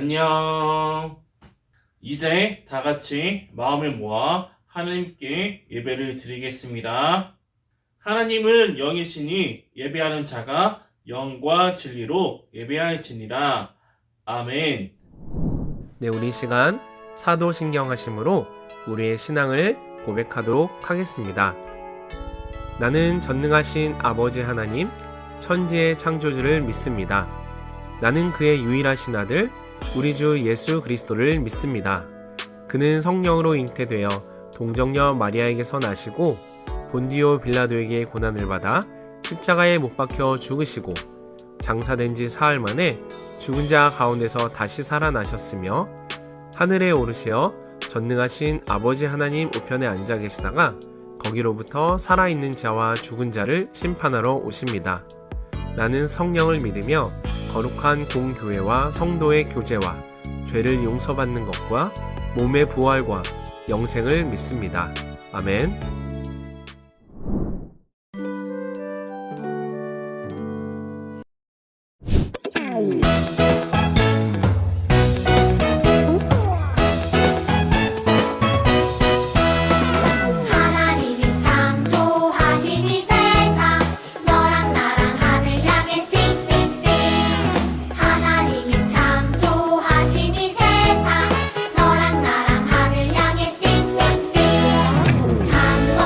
안녕. 이제 다 같이 마음을 모아 하나님께 예배를 드리겠습니다. 하나님은 영이시니 예배하는 자가 영과 진리로 예배할지니라. 아멘. 네, 우리 시간 사도신경하심으로 우리의 신앙을 고백하도록 하겠습니다. 나는 전능하신 아버지 하나님, 천지의 창조주를 믿습니다. 나는 그의 유일하신 아들, 우리 주 예수 그리스도를 믿습니다. 그는 성령으로 잉태되어 동정녀 마리아에게서 나시고 본디오 빌라도에게 고난을 받아 십자가에 못 박혀 죽으시고 장사된 지 사흘 만에 죽은 자 가운데서 다시 살아나셨으며 하늘에 오르시어 전능하신 아버지 하나님 우편에 앉아 계시다가 거기로부터 살아있는 자와 죽은 자를 심판하러 오십니다. 나는 성령을 믿으며 거룩한 공교회와 성도의 교제와 죄를 용서받는 것과 몸의 부활과 영생을 믿습니다. 아멘. 하나님이 창조하신 이 세상 너랑 나랑 하늘 향해 싱싱싱 하나님이 창조하신 이 세상 너랑 나랑 하늘 향해 싱싱싱 산과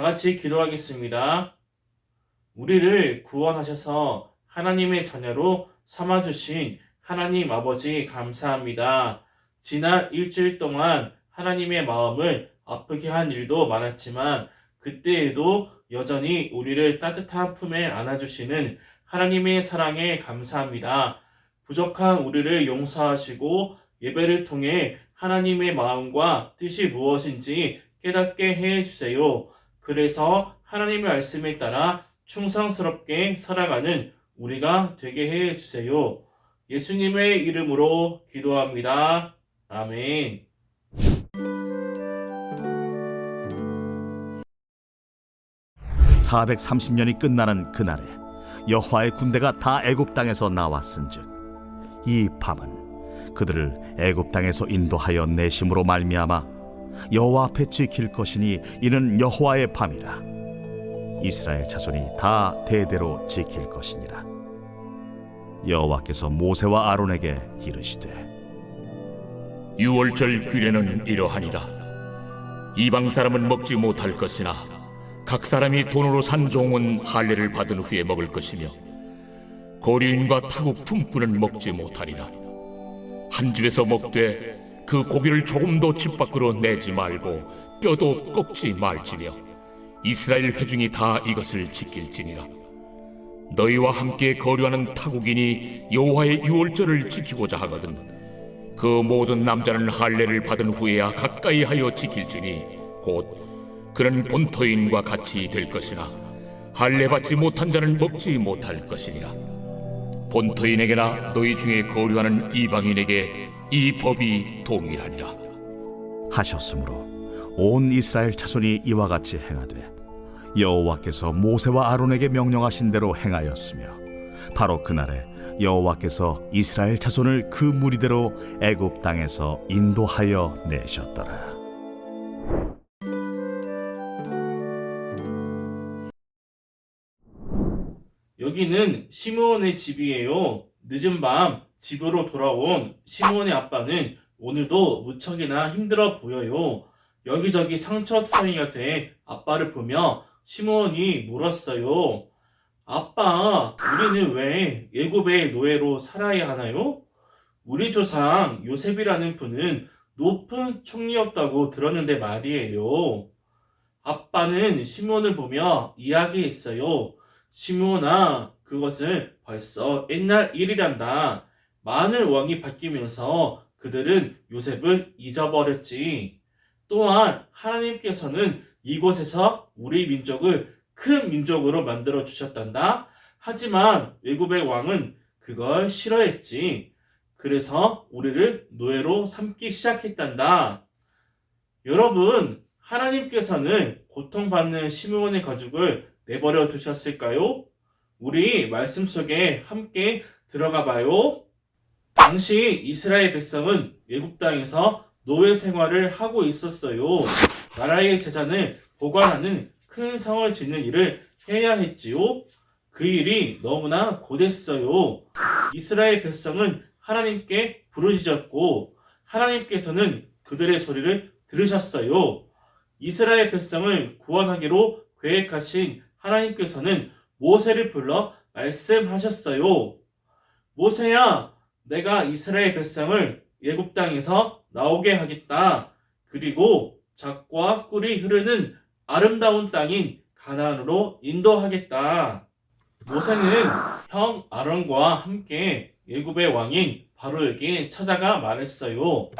다 같이 기도하겠습니다. 우리를 구원하셔서 하나님의 자녀로 삼아주신 하나님 아버지 감사합니다. 지난 일주일 동안 하나님의 마음을 아프게 한 일도 많았지만 그때에도 여전히 우리를 따뜻한 품에 안아주시는 하나님의 사랑에 감사합니다. 부족한 우리를 용서하시고 예배를 통해 하나님의 마음과 뜻이 무엇인지 깨닫게 해주세요. 그래서 하나님의 말씀에 따라 충성스럽게 살아가는 우리가 되게 해주세요. 예수님의 이름으로 기도합니다. 아멘. (430년이) 끝나는 그날에 여호와의 군대가 다 애굽 땅에서 나왔은즉 이 밤은 그들을 애굽 땅에서 인도하여 내심으로 말미암아 여호와 앞에 지킬 것이니 이는 여호와의 밤이라. 이스라엘 자손이 다 대대로 지킬 것이니라. 여호와께서 모세와 아론에게 이르시되 유월절 규례는 이러하니라. 이방 사람은 먹지 못할 것이나 각 사람이 돈으로 산 종은 할례를 받은 후에 먹을 것이며 거류인과 타국 품꾼은 먹지 못하리라. 한 집에서 먹되 그 고기를 조금도 집 밖으로 내지 말고 뼈도 꺾지 말지며 이스라엘 회중이 다 이것을 지킬지니라. 너희와 함께 거류하는 타국인이 여호와의 유월절을 지키고자 하거든 그 모든 남자는 할례를 받은 후에야 가까이 하여 지킬지니 곧 그는 본토인과 같이 될 것이나 할례 받지 못한 자는 먹지 못할 것이니라. 본토인에게나 너희 중에 거류하는 이방인에게 이 법이 동일하니라. 하셨으므로 온 이스라엘 자손이 이와 같이 행하되 여호와께서 모세와 아론에게 명령하신 대로 행하였으며 바로 그날에 여호와께서 이스라엘 자손을 그 무리대로 애굽 땅에서 인도하여 내셨더라. 여기는 시므온의 집이에요. 늦은 밤 집으로 돌아온 시므온의 아빠는 오늘도 무척이나 힘들어 보여요. 여기저기 상처투성이가 돼 아빠를 보며 시므온이 물었어요. 아빠, 우리는 왜 애굽의 노예로 살아야 하나요? 우리 조상 요셉이라는 분은 높은 총리였다고 들었는데 말이에요. 아빠는 시므온을 보며 이야기했어요. 시므온아, 그것은 벌써 옛날 일이란다. 많은 왕이 바뀌면서 그들은 요셉을 잊어버렸지. 또한 하나님께서는 이곳에서 우리 민족을 큰 민족으로 만들어 주셨단다. 하지만 애굽의 왕은 그걸 싫어했지. 그래서 우리를 노예로 삼기 시작했단다. 여러분, 하나님께서는 고통받는 시므온의 가족을 내버려 두셨을까요? 우리 말씀 속에 함께 들어가 봐요. 당시 이스라엘 백성은 애굽 땅에서 노예 생활을 하고 있었어요. 나라의 재산을 보관하는 큰 성을 짓는 일을 해야 했지요. 그 일이 너무나 고됐어요. 이스라엘 백성은 하나님께 부르짖었고 하나님께서는 그들의 소리를 들으셨어요. 이스라엘 백성을 구원하기로 계획하신 하나님께서는 모세를 불러 말씀하셨어요. 모세야, 내가 이스라엘 백성을 애굽 땅에서 나오게 하겠다. 그리고 젖과 꿀이 흐르는 아름다운 땅인 가나안으로 인도하겠다. 모세는 형 아론과 함께 애굽의 왕인 바로에게 찾아가 말했어요.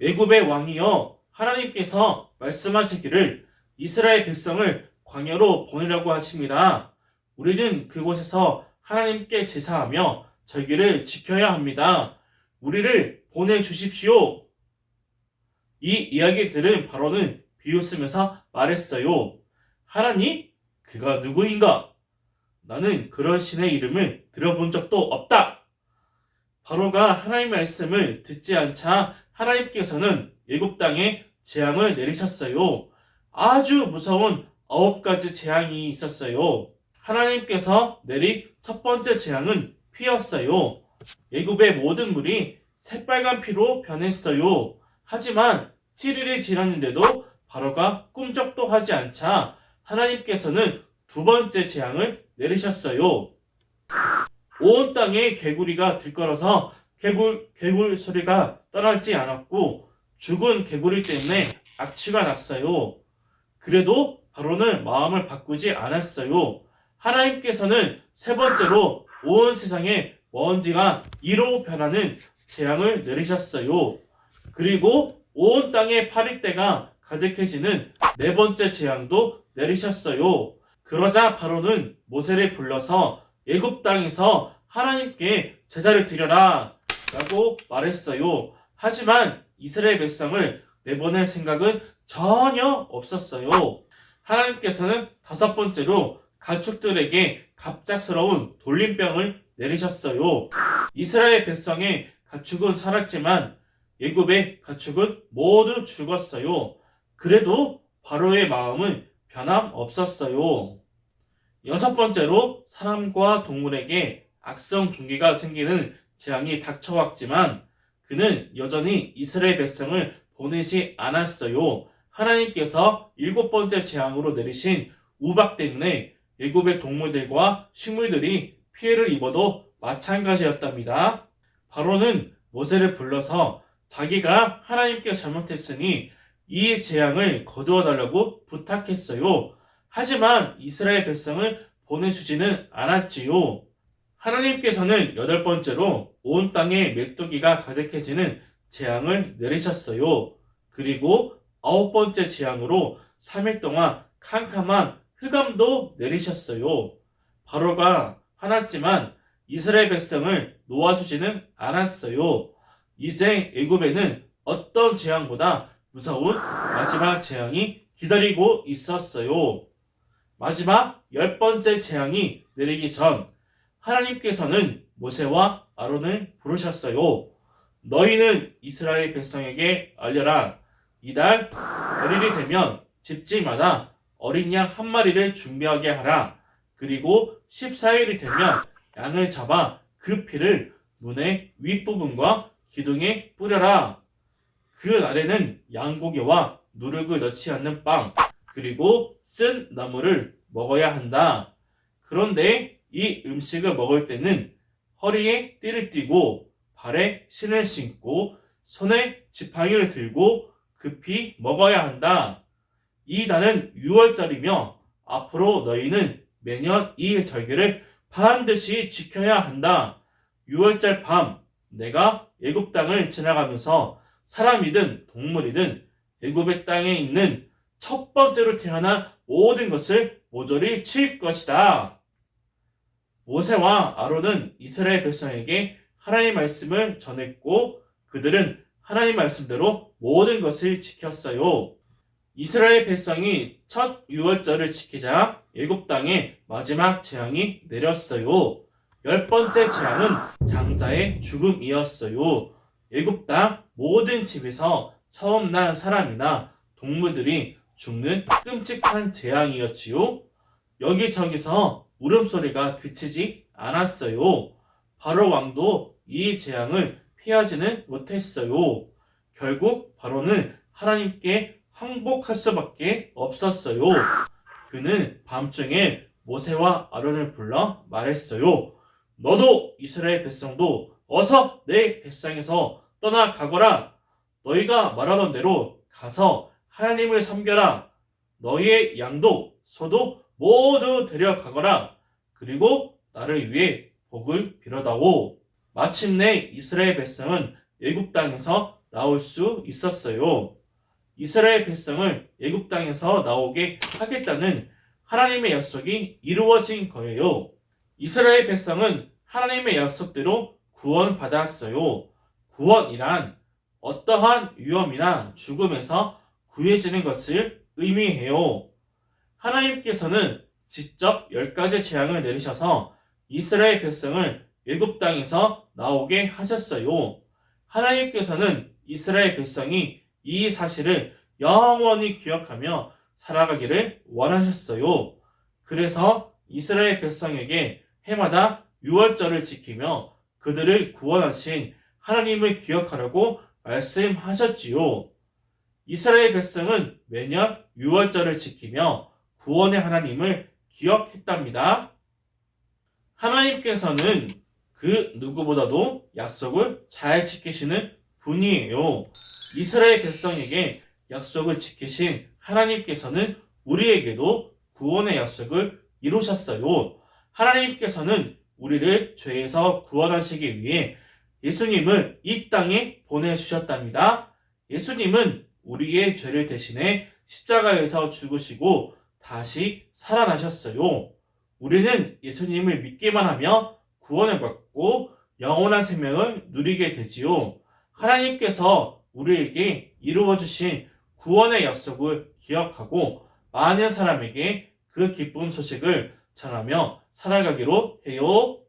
애굽의 왕이여, 하나님께서 말씀하시기를 이스라엘 백성을 광야로 보내려고 하십니다. 우리는 그곳에서 하나님께 제사하며 절기를 지켜야 합니다. 우리를 보내주십시오. 이 이야기 들은 바로는 비웃으면서 말했어요. 하나님? 그가 누구인가? 나는 그런 신의 이름을 들어본 적도 없다. 바로가 하나님의 말씀을 듣지 않자 하나님께서는 애굽 땅에 재앙을 내리셨어요. 아주 무서운 9가지 재앙이 있었어요. 하나님께서 내린 첫 번째 재앙은 피였어요. 애굽의 모든 물이 새빨간 피로 변했어요. 하지만 7일이 지났는데도 바로가 꿈쩍도 하지 않자 하나님께서는 두 번째 재앙을 내리셨어요. 온 땅에 개구리가 들끓어서 개굴 소리가 떠나지 않았고 죽은 개구리 때문에 악취가 났어요. 그래도 바로는 마음을 바꾸지 않았어요. 하나님께서는 세 번째로 온 세상에 먼지가 이로 변하는 재앙을 내리셨어요. 그리고 온 땅에 파리떼가 가득해지는 네 번째 재앙도 내리셨어요. 그러자 바로는 모세를 불러서 애굽 땅에서 하나님께 제사를 드려라 라고 말했어요. 하지만 이스라엘 백성을 내보낼 생각은 전혀 없었어요. 하나님께서는 다섯 번째로 가축들에게 갑작스러운 돌림병을 내리셨어요. 이스라엘 백성의 가축은 살았지만 애굽의 가축은 모두 죽었어요. 그래도 바로의 마음은 변함없었어요. 여섯 번째로 사람과 동물에게 악성 종기가 생기는 재앙이 닥쳐왔지만 그는 여전히 이스라엘 백성을 보내지 않았어요. 하나님께서 일곱 번째 재앙으로 내리신 우박 때문에 애굽의 동물들과 식물들이 피해를 입어도 마찬가지였답니다. 바로는 모세를 불러서 자기가 하나님께 잘못했으니 이 재앙을 거두어 달라고 부탁했어요. 하지만 이스라엘 백성을 보내주지는 않았지요. 하나님께서는 여덟 번째로 온 땅에 메뚜기가 가득해지는 재앙을 내리셨어요. 그리고 아홉 번째 재앙으로 3일 동안 캄캄한 흑암도 내리셨어요. 바로가 화났지만 이스라엘 백성을 놓아주지는 않았어요. 이제 애굽에는 어떤 재앙보다 무서운 마지막 재앙이 기다리고 있었어요. 마지막 10번째 재앙이 내리기 전 하나님께서는 모세와 아론을 부르셨어요. 너희는 이스라엘 백성에게 알려라. 이달 열일이 되면 집집마다 어린 양 한 마리를 준비하게 하라. 그리고 14일이 되면 양을 잡아 그 피를 문의 윗부분과 기둥에 뿌려라. 그 날에는 양고기와 누룩을 넣지 않는 빵, 그리고 쓴 나물을 먹어야 한다. 그런데 이 음식을 먹을 때는 허리에 띠를 띠고 발에 신을 신고 손에 지팡이를 들고 급히 먹어야 한다. 이 날은 6월절이며 앞으로 너희는 매년 이 절기를 반드시 지켜야 한다. 6월절 밤 내가 애굽 땅을 지나가면서 사람이든 동물이든 애굽의 땅에 있는 첫 번째로 태어난 모든 것을 모조리 칠 것이다. 모세와 아론은 이스라엘 백성에게 하나님의 말씀을 전했고 그들은 하나님 말씀대로 모든 것을 지켰어요. 이스라엘 백성이 첫 유월절을 지키자 애굽 땅에 마지막 재앙이 내렸어요. 10번째 재앙은 장자의 죽음이었어요. 애굽 땅 모든 집에서 처음 난 사람이나 동물들이 죽는 끔찍한 재앙이었지요. 여기저기서 울음소리가 그치지 않았어요. 바로 왕도 이 재앙을 피하지는 못했어요. 결국 바로는 하나님께 항복할 수밖에 없었어요. 그는 밤중에 모세와 아론을 불러 말했어요. 너도 이스라엘 백성도 어서 내 백성에서 떠나가거라. 너희가 말하던 대로 가서 하나님을 섬겨라. 너희의 양도 소도 모두 데려가거라. 그리고 나를 위해 복을 빌어다오. 마침내 이스라엘 백성은 애굽 땅에서 나올 수 있었어요. 이스라엘 백성을 애굽 땅에서 나오게 하겠다는 하나님의 약속이 이루어진 거예요. 이스라엘 백성은 하나님의 약속대로 구원받았어요. 구원이란 어떠한 위험이나 죽음에서 구해지는 것을 의미해요. 하나님께서는 직접 10가지 재앙을 내리셔서 이스라엘 백성을 애굽 땅에서 나오게 하셨어요. 하나님께서는 이스라엘 백성이 이 사실을 영원히 기억하며 살아가기를 원하셨어요. 그래서 이스라엘 백성에게 해마다 유월절을 지키며 그들을 구원하신 하나님을 기억하라고 말씀하셨지요. 이스라엘 백성은 매년 유월절을 지키며 구원의 하나님을 기억했답니다. 하나님께서는 그 누구보다도 약속을 잘 지키시는 분이에요. 이스라엘 백성에게 약속을 지키신 하나님께서는 우리에게도 구원의 약속을 이루셨어요. 하나님께서는 우리를 죄에서 구원하시기 위해 예수님을 이 땅에 보내주셨답니다. 예수님은 우리의 죄를 대신해 십자가에서 죽으시고 다시 살아나셨어요. 우리는 예수님을 믿기만 하며 구원을 받고 영원한 생명을 누리게 되지요. 하나님께서 우리에게 이루어주신 구원의 약속을 기억하고 많은 사람에게 그 기쁜 소식을 전하며 살아가기로 해요.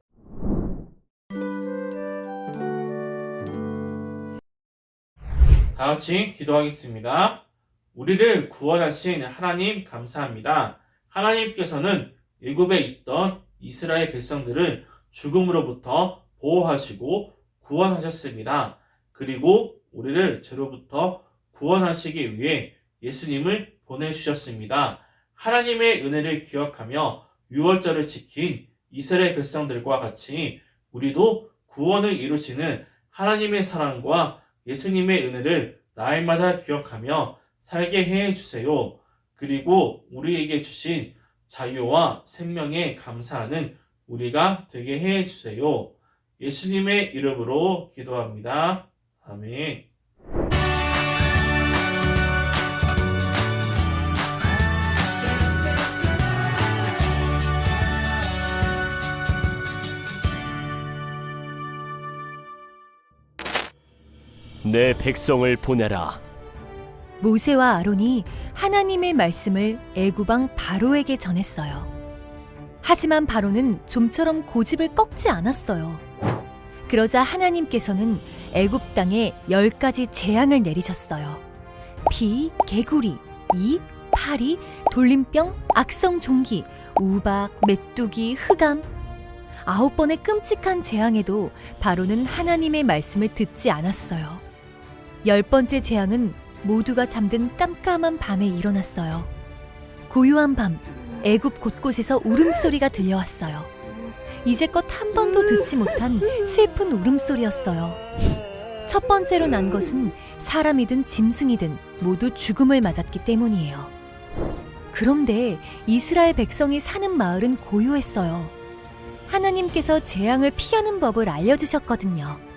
다 같이 기도하겠습니다. 우리를 구원하신 하나님 감사합니다. 하나님께서는 애굽에 있던 이스라엘 백성들을 죽음으로부터 보호하시고 구원하셨습니다. 그리고 우리를 죄로부터 구원하시기 위해 예수님을 보내주셨습니다. 하나님의 은혜를 기억하며 유월절을 지킨 이스라엘 백성들과 같이 우리도 구원을 이루시는 하나님의 사랑과 예수님의 은혜를 날마다 기억하며 살게 해주세요. 그리고 우리에게 주신 자유와 생명에 감사하는 우리가 되게 해주세요. 예수님의 이름으로 기도합니다. 아멘. 내 백성을 보내라. 모세와 아론이 하나님의 말씀을 애굽 왕 바로에게 전했어요. 하지만 바로는 좀처럼 고집을 꺾지 않았어요. 그러자 하나님께서는 애굽 땅에 10가지 재앙을 내리셨어요. 비, 개구리, 입, 파리, 돌림병, 악성 종기, 우박, 메뚜기, 흑암. 9번의 끔찍한 재앙에도 바로는 하나님의 말씀을 듣지 않았어요. 10번째 재앙은 모두가 잠든 깜깜한 밤에 일어났어요. 고요한 밤, 애굽 곳곳에서 울음소리가 들려왔어요. 이제껏 한 번도 듣지 못한 슬픈 울음소리였어요. 첫 번째로 난 것은 사람이든 짐승이든 모두 죽음을 맞았기 때문이에요. 그런데 이스라엘 백성이 사는 마을은 고요했어요. 하나님께서 재앙을 피하는 법을 알려주셨거든요.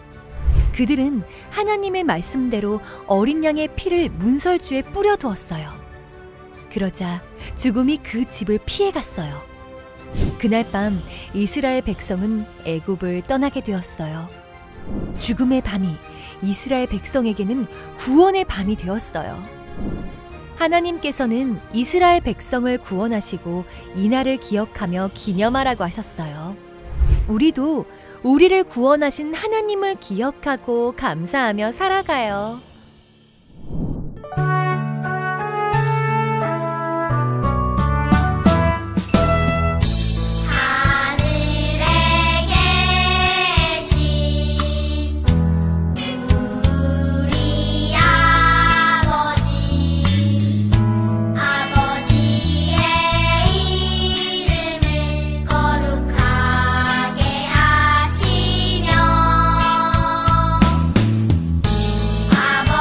그들은 하나님의 말씀대로 어린 양의 피를 문설주에 뿌려두었어요. 그러자 죽음이 그 집을 피해갔어요. 그날 밤 이스라엘 백성은 애굽을 떠나게 되었어요. 죽음의 밤이 이스라엘 백성에게는 구원의 밤이 되었어요. 하나님께서는 이스라엘 백성을 구원하시고 이날을 기억하며 기념하라고 하셨어요. 우리도 우리를 구원하신 하나님을 기억하고 감사하며 살아가요. 하늘에 계신 우리 아버지의 이름을 거룩하게 하시며 아버지의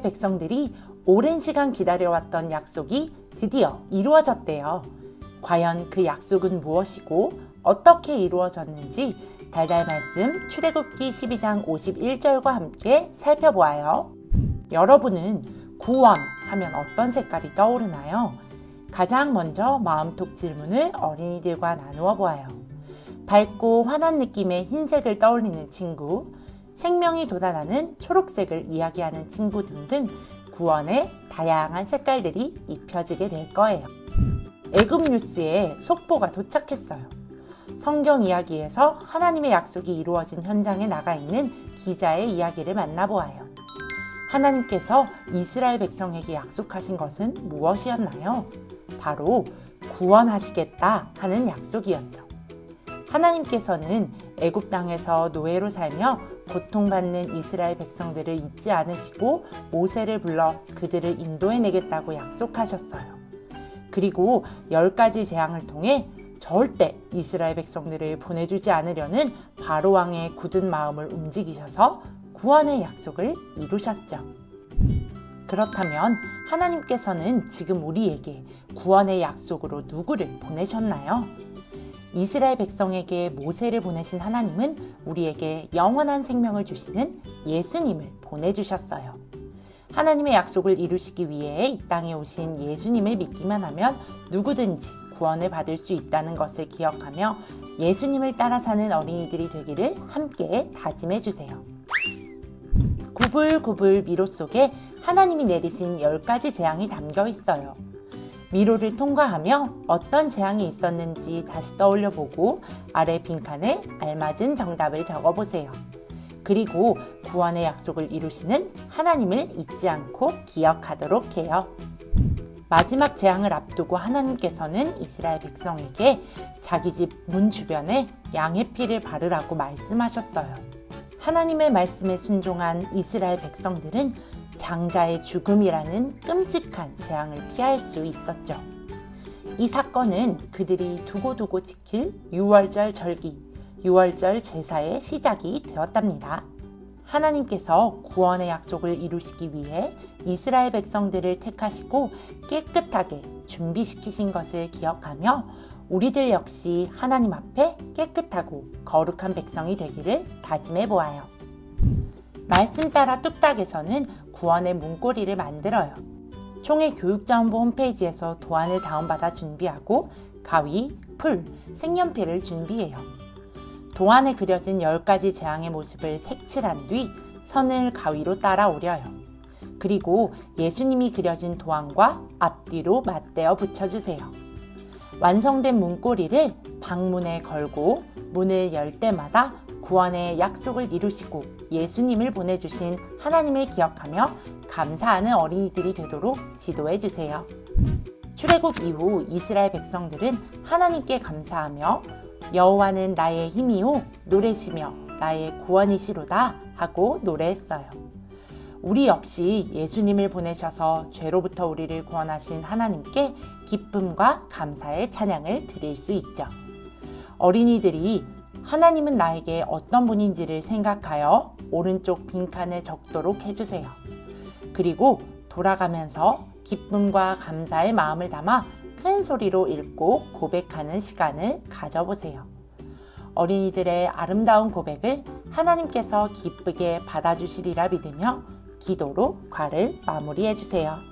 이스라엘 백성들이 오랜 시간 기다려왔던 약속이 드디어 이루어졌대요. 과연 그 약속은 무엇이고 어떻게 이루어졌는지 달달 말씀 출애굽기 12장 51절과 함께 살펴보아요. 여러분은 구원 하면 어떤 색깔이 떠오르나요? 가장 먼저 마음속 질문을 어린이들과 나누어 보아요. 밝고 환한 느낌의 흰색을 떠올리는 친구, 생명이 돋아나는 초록색을 이야기하는 친구 등등 구원의 다양한 색깔들이 입혀지게 될 거예요. 애굽 뉴스에 속보가 도착했어요. 성경 이야기에서 하나님의 약속이 이루어진 현장에 나가 있는 기자의 이야기를 만나보아요. 하나님께서 이스라엘 백성에게 약속하신 것은 무엇이었나요? 바로 구원하시겠다 하는 약속이었죠. 하나님께서는 애굽 땅에서 노예로 살며 고통받는 이스라엘 백성들을 잊지 않으시고 모세를 불러 그들을 인도해내겠다고 약속하셨어요. 그리고 10가지 재앙을 통해 절대 이스라엘 백성들을 보내주지 않으려는 바로 왕의 굳은 마음을 움직이셔서 구원의 약속을 이루셨죠. 그렇다면 하나님께서는 지금 우리에게 구원의 약속으로 누구를 보내셨나요? 이스라엘 백성에게 모세를 보내신 하나님은 우리에게 영원한 생명을 주시는 예수님을 보내주셨어요. 하나님의 약속을 이루시기 위해 이 땅에 오신 예수님을 믿기만 하면 누구든지 구원을 받을 수 있다는 것을 기억하며 예수님을 따라 사는 어린이들이 되기를 함께 다짐해 주세요. 구불구불 미로 속에 하나님이 내리신 10가지 재앙이 담겨 있어요. 미로를 통과하며 어떤 재앙이 있었는지 다시 떠올려 보고 아래 빈칸에 알맞은 정답을 적어보세요. 그리고 구원의 약속을 이루시는 하나님을 잊지 않고 기억하도록 해요. 마지막 재앙을 앞두고 하나님께서는 이스라엘 백성에게 자기 집 문 주변에 양의 피를 바르라고 말씀하셨어요. 하나님의 말씀에 순종한 이스라엘 백성들은 장자의 죽음이라는 끔찍한 재앙을 피할 수 있었죠. 이 사건은 그들이 두고두고 지킬 유월절 절기, 유월절 제사의 시작이 되었답니다. 하나님께서 구원의 약속을 이루시기 위해 이스라엘 백성들을 택하시고 깨끗하게 준비시키신 것을 기억하며 우리들 역시 하나님 앞에 깨끗하고 거룩한 백성이 되기를 다짐해 보아요. 말씀 따라 뚝딱에서는 구원의 문고리를 만들어요. 총회 교육자원부 홈페이지에서 도안을 다운받아 준비하고 가위, 풀, 색연필을 준비해요. 도안에 그려진 10가지 재앙의 모습을 색칠한 뒤 선을 가위로 따라 오려요. 그리고 예수님이 그려진 도안과 앞뒤로 맞대어 붙여주세요. 완성된 문고리를 방문에 걸고 문을 열 때마다 구원의 약속을 이루시고 예수님을 보내주신 하나님을 기억하며 감사하는 어린이들이 되도록 지도해 주세요. 출애굽 이후 이스라엘 백성들은 하나님께 감사하며 여호와는 나의 힘이요 노래시며 나의 구원이시로다 하고 노래했어요. 우리 역시 예수님을 보내셔서 죄로부터 우리를 구원하신 하나님께 기쁨과 감사의 찬양을 드릴 수 있죠. 어린이들이 하나님은 나에게 어떤 분인지를 생각하여 오른쪽 빈칸에 적도록 해주세요. 그리고 돌아가면서 기쁨과 감사의 마음을 담아 큰 소리로 읽고 고백하는 시간을 가져보세요. 어린이들의 아름다운 고백을 하나님께서 기쁘게 받아주시리라 믿으며 기도로 과를 마무리해주세요.